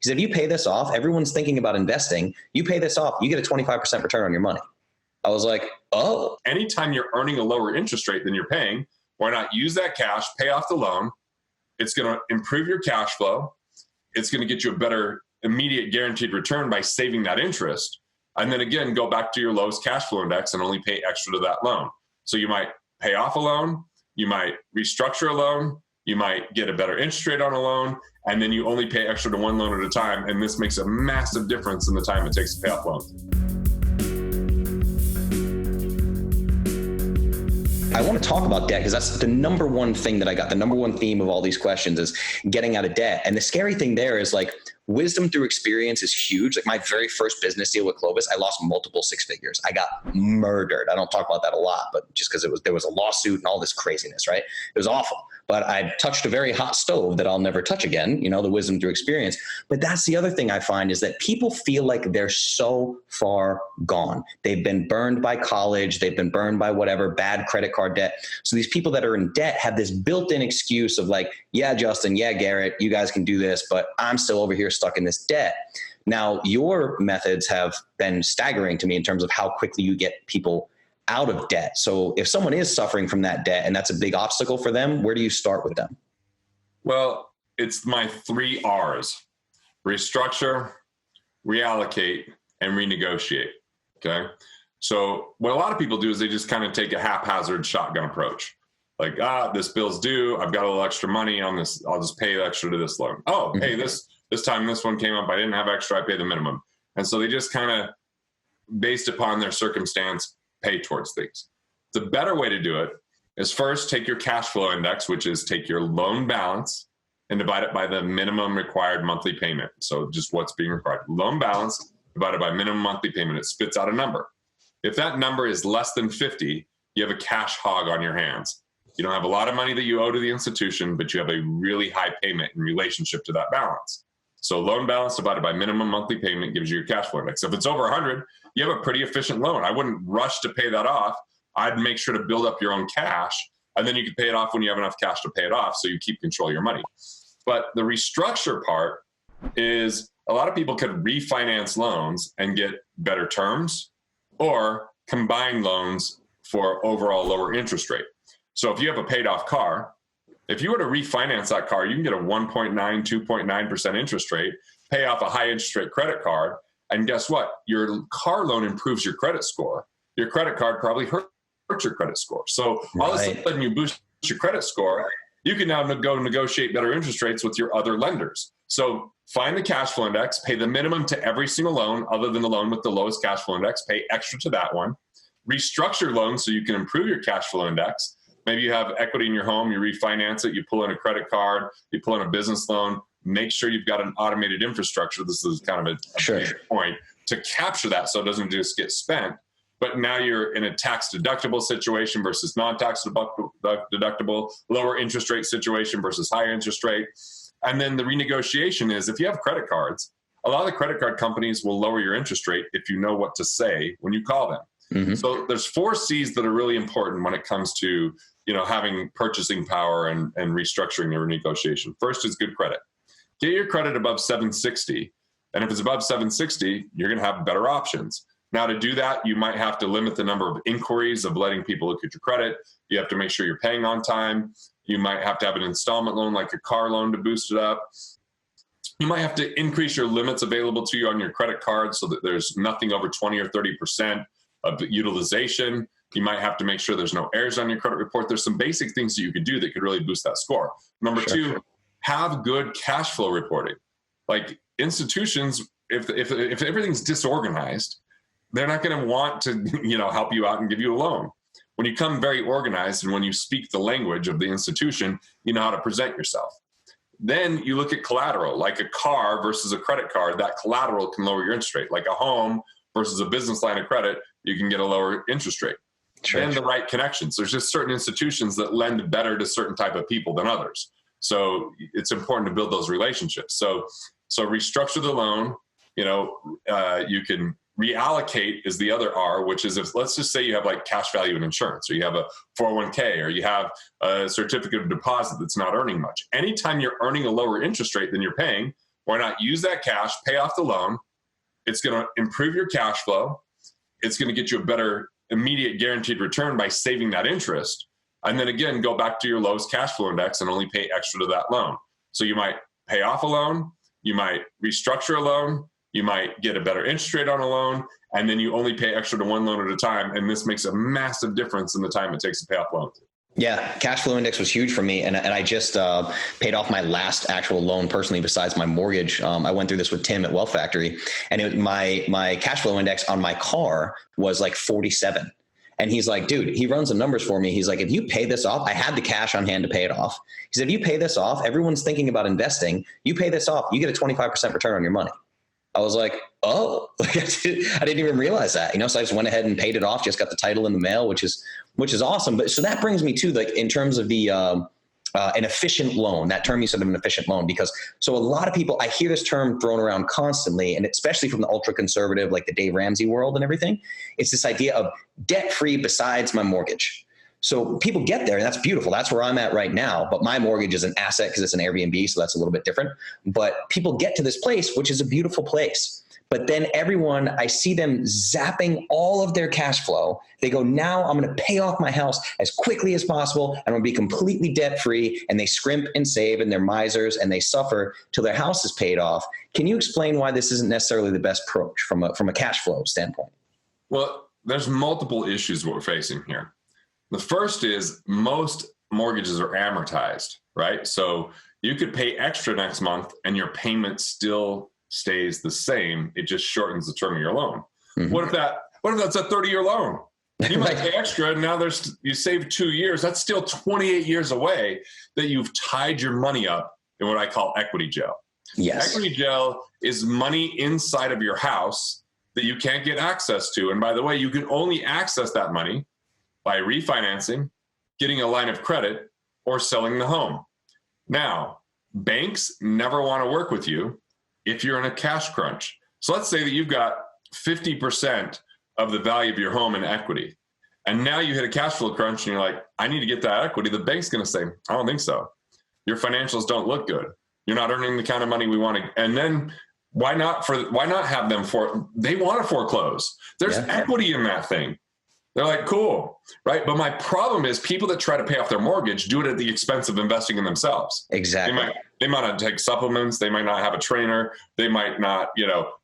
He said, if you pay this off, everyone's thinking about investing. You pay this off, you get a 25% return on your money. I was like, oh. Anytime you're earning a lower interest rate than you're paying, why not use that cash, pay off the loan? It's going to improve your cash flow. It's going to get you a better immediate guaranteed return by saving that interest. And then again, go back to your lowest cash flow index and only pay extra to that loan. So you might pay off a loan, you might restructure a loan, you might get a better interest rate on a loan, and then you only pay extra to one loan at a time. And this makes a massive difference in the time it takes to pay off loans. I want to talk about debt because that's the number one thing that I got. The number one theme of all these questions is getting out of debt. And the scary thing there is like wisdom through experience is huge. Like my very first business deal with Clovis, I lost multiple six figures. I got murdered. I don't talk about that a lot, but just because there was a lawsuit and all this craziness, right? It was awful. But I touched a very hot stove that I'll never touch again, the wisdom through experience. But that's the other thing I find is that people feel like they're so far gone. They've been burned by college. They've been burned by whatever, bad credit card debt. So these people that are in debt have this built-in excuse of like, yeah, Justin, yeah, Garrett, you guys can do this, but I'm still over here stuck in this debt. Now, your methods have been staggering to me in terms of how quickly you get people out of debt. So if someone is suffering from that debt and that's a big obstacle for them, where do you start with them? Well, it's my 3 R's: restructure, reallocate, and renegotiate. Okay. So what a lot of people do is they just kind of take a haphazard shotgun approach. Like, this bill's due. I've got a little extra money on this. I'll just pay extra to this loan. Oh, hey, this time this one came up. I didn't have extra. I pay the minimum. And so they just kind of, based upon their circumstance, pay towards things. The better way to do it is first take your cash flow index, which is take your loan balance and divide it by the minimum required monthly payment. So just what's being required. Loan balance divided by minimum monthly payment. It spits out a number. If that number is less than 50, you have a cash hog on your hands. You don't have a lot of money that you owe to the institution, but you have a really high payment in relationship to that balance. So loan balance divided by minimum monthly payment gives you your cash flow index. If it's over 100, you have a pretty efficient loan. I wouldn't rush to pay that off. I'd make sure to build up your own cash, and then you can pay it off when you have enough cash to pay it off, so you keep control of your money. But the restructure part is a lot of people could refinance loans and get better terms or combine loans for overall lower interest rate. So if you have a paid off car, if you were to refinance that car, you can get a 1.9, 2.9% interest rate, pay off a high interest rate credit card. And guess what? Your car loan improves your credit score. Your credit card probably hurts your credit score. So all of a sudden you boost your credit score. You can now go negotiate better interest rates with your other lenders. So find the cash flow index, pay the minimum to every single loan other than the loan with the lowest cash flow index, pay extra to that one. Restructure loans so you can improve your cash flow index. Maybe you have equity in your home, you refinance it, you pull in a credit card, you pull in a business loan. Make sure you've got an automated infrastructure. This is kind of a point to capture that so it doesn't just get spent. But now you're in a tax deductible situation versus non-tax deductible, lower interest rate situation versus higher interest rate. And then the renegotiation is if you have credit cards, a lot of the credit card companies will lower your interest rate if you know what to say when you call them. Mm-hmm. So there's 4 C's that are really important when it comes to having purchasing power and restructuring your renegotiation. First is good credit. Get your credit above 760. And if it's above 760, you're going to have better options. Now, to do that, you might have to limit the number of inquiries of letting people look at your credit. You have to make sure you're paying on time. You might have to have an installment loan like a car loan to boost it up. You might have to increase your limits available to you on your credit card so that there's nothing over 20 or 30% of utilization. You might have to make sure there's no errors on your credit report. There's some basic things that you could do that could really boost that score. Number 2, have good cash flow reporting. Like institutions, if everything's disorganized, they're not going to want to, help you out and give you a loan. When you come very organized and when you speak the language of the institution, you know how to present yourself. Then you look at collateral, like a car versus a credit card. That collateral can lower your interest rate. Like a home versus a business line of credit, you can get a lower interest rate. And the right connections. There's just certain institutions that lend better to certain type of people than others. So it's important to build those relationships. So restructure the loan. You can reallocate is the other R, which is if let's just say you have like cash value in insurance, or you have a 401k, or you have a certificate of deposit that's not earning much. Anytime you're earning a lower interest rate than you're paying, Why not use that cash, pay off the loan? It's going to improve your cash flow. It's going to get you a better immediate guaranteed return by saving that interest. And then again, go back to your lowest cash flow index and only pay extra to that loan. So you might pay off a loan, you might restructure a loan, you might get a better interest rate on a loan, and then you only pay extra to one loan at a time. And this makes a massive difference in the time it takes to pay off loans. Yeah, cash flow index was huge for me. And I just paid off my last actual loan personally besides my mortgage. I went through this with Tim at Wealth Factory, and my cash flow index on my car was like 47. And he's like, dude, he runs some numbers for me. He's like, if you pay this off, I had the cash on hand to pay it off. He said, if you pay this off, everyone's thinking about investing. You pay this off, you get a 25% return on your money. I was like, oh, I didn't even realize that, so I just went ahead and paid it off, just got the title in the mail, which is awesome. But so that brings me to, like, in terms of the, an efficient loan, that term you said of an efficient loan, because so a lot of people, I hear this term thrown around constantly, and especially from the ultra conservative, like the Dave Ramsey world and everything, it's this idea of debt free besides my mortgage. So people get there, and that's beautiful. That's where I'm at right now. But my mortgage is an asset because it's an Airbnb, so that's a little bit different. But people get to this place, which is a beautiful place. But then everyone, I see them zapping all of their cash flow. They go, now I'm going to pay off my house as quickly as possible, and I'm going to be completely debt free. And they scrimp and save, and they're misers, and they suffer till their house is paid off. Can you explain why this isn't necessarily the best approach from a cash flow standpoint? Well, there's multiple issues we're facing here. The first is most mortgages are amortized, right? So you could pay extra next month and your payment still stays the same. It just shortens the term of your loan. Mm-hmm. What if that's a 30-year loan? You might pay extra, and now you save 2 years. That's still 28 years away that you've tied your money up in what I call equity jail. Yes. Equity jail is money inside of your house that you can't get access to. And by the way, you can only access that money by refinancing, getting a line of credit, or selling the home. Now, banks never want to work with you if you're in a cash crunch. So let's say that you've got 50% of the value of your home in equity, and now you hit a cash flow crunch and you're like, I need to get that equity. The bank's going to say, I don't think so. Your financials don't look good. You're not earning the kind of money we want to. And then why not have them they want to foreclose. There's equity in that thing. They're like, cool, right? But my problem is people that try to pay off their mortgage do it at the expense of investing in themselves. Exactly. They might not take supplements. They might not have a trainer. They might not,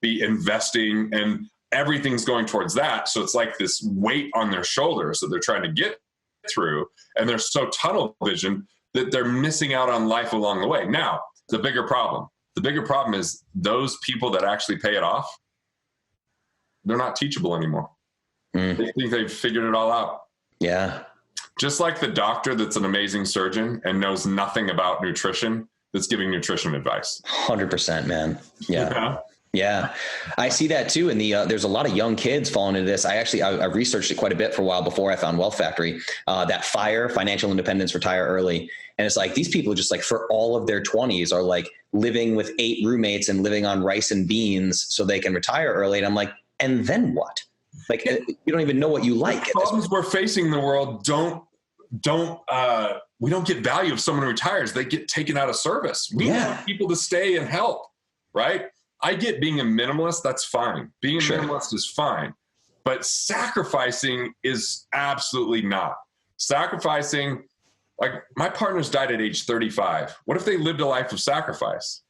be investing, and everything's going towards that. So it's like this weight on their shoulders that they're trying to get through. And they're so tunnel vision that they're missing out on life along the way. Now, the bigger problem is those people that actually pay it off, they're not teachable anymore. They think they've figured it all out. Yeah. Just like the doctor that's an amazing surgeon and knows nothing about nutrition that's giving nutrition advice. 100%, man. Yeah. Yeah. Yeah, I see that too. And there's a lot of young kids falling into this. I researched it quite a bit for a while before I found Wealth Factory, that FIRE, financial independence, retire early. And it's like, these people just like for all of their 20s are like living with 8 roommates and living on rice and beans so they can retire early. And I'm like, and then what? Like, you don't even know what you like. The problems we're facing in the world we don't get value if someone retires. They get taken out of service. We want people to stay and help, right? I get being a minimalist. That's fine. Being a minimalist is fine. But sacrificing is absolutely not. Sacrificing, like my partners died at age 35. What if they lived a life of sacrifice?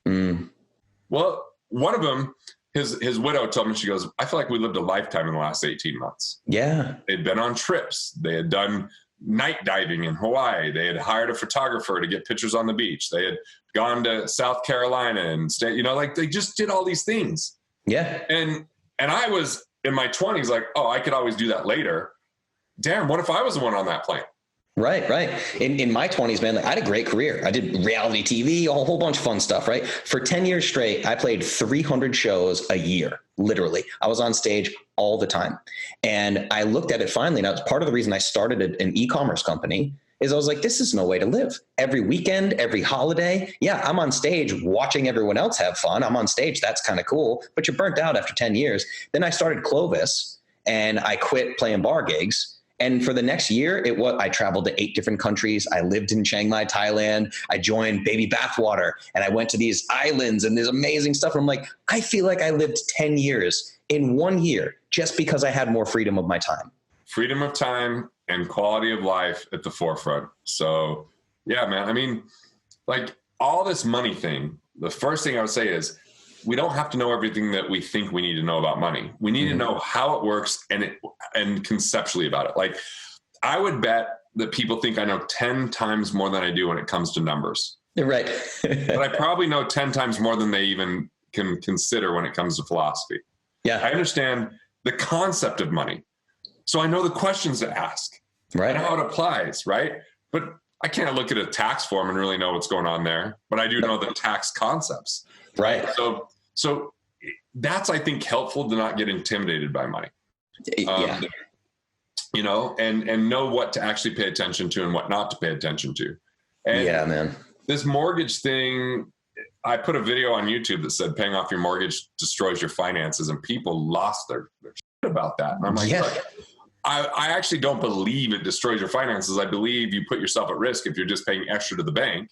Well, one of them, his widow told me, she goes, I feel like we lived a lifetime in the last 18 months. Yeah. They'd been on trips. They had done night diving in Hawaii. They had hired a photographer to get pictures on the beach. They had gone to South Carolina and stay, like they just did all these things. Yeah. And I was in my 20s like, oh, I could always do that later. Damn, what if I was the one on that plane? Right. In my 20s, man, like I had a great career. I did reality TV, a whole bunch of fun stuff, right? For 10 years straight, I played 300 shows a year, literally. I was on stage all the time. And I looked at it finally, and that was part of the reason I started an e-commerce company, is I was like, this is no way to live. Every weekend, every holiday, I'm on stage watching everyone else have fun. I'm on stage, that's kind of cool, but you're burnt out after 10 years. Then I started Clovis, and I quit playing bar gigs. And for the next year, I traveled to 8 different countries. I lived in Chiang Mai, Thailand. I joined Baby Bathwater, and I went to these islands and this amazing stuff. And I'm like, I feel like I lived 10 years in 1 year just because I had more freedom of my time. Freedom of time and quality of life at the forefront. So yeah, man, I mean, like all this money thing, the first thing I would say is we don't have to know everything that we think we need to know about money. We need to know how it works and conceptually about it. Like I would bet that people think I know 10 times more than I do when it comes to numbers. Right. But I probably know 10 times more than they even can consider when it comes to philosophy. Yeah. I understand the concept of money. So I know the questions to ask. Right. And how it applies, right? But I can't look at a tax form and really know what's going on there. But I do know the tax concepts. Right. So that's, I think, helpful to not get intimidated by money. Yeah. You know, and know what to actually pay attention to and what not to pay attention to. And yeah, man. This mortgage thing, I put a video on YouTube that said paying off your mortgage destroys your finances, and people lost their shit about that. And I'm like, look, I actually don't believe it destroys your finances. I believe you put yourself at risk if you're just paying extra to the bank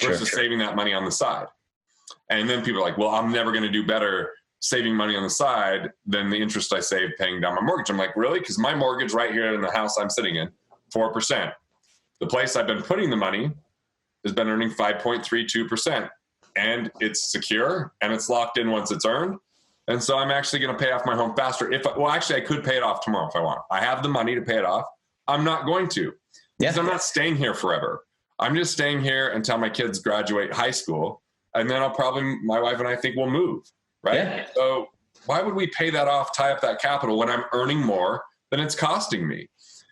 versus saving that money on the side. And then people are like, well, I'm never going to do better saving money on the side than the interest I save paying down my mortgage. I'm like, really? Because my mortgage right here in the house I'm sitting in, 4%. The place I've been putting the money has been earning 5.32%. And it's secure and it's locked in once it's earned. And so I'm actually going to pay off my home faster. I could pay it off tomorrow if I want. I have the money to pay it off. I'm not going to, because I'm not staying here forever. I'm just staying here until my kids graduate high school. And then my wife and I think we'll move. Right. Yeah. So why would we pay that off, tie up that capital when I'm earning more than it's costing me?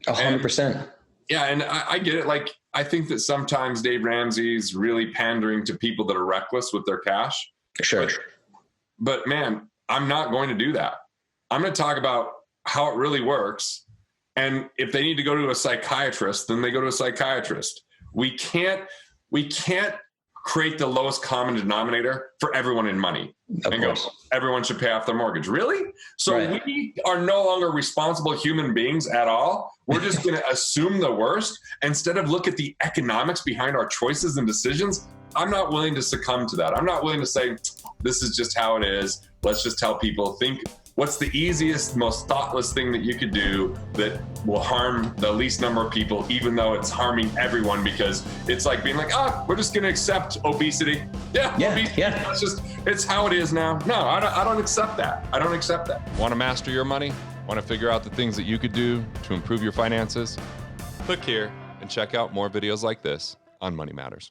100%. Yeah. And I get it. Like, I think that sometimes Dave Ramsey's really pandering to people that are reckless with their cash. Sure. But man, I'm not going to do that. I'm going to talk about how it really works. And if they need to go to a psychiatrist, then they go to a psychiatrist. We can't create the lowest common denominator for everyone in money. Everyone should pay off their mortgage. Really? So we are no longer responsible human beings at all. We're just going to assume the worst instead of look at the economics behind our choices and decisions. I'm not willing to succumb to that. I'm not willing to say, this is just how it is. Let's just tell people, think what's the easiest, most thoughtless thing that you could do that will harm the least number of people, even though it's harming everyone, because it's like being like, we're just going to accept obesity. Obesity. It's how it is now. No, I don't accept that. I don't accept that. Want to master your money? Want to figure out the things that you could do to improve your finances? Click here and check out more videos like this on Money Matters.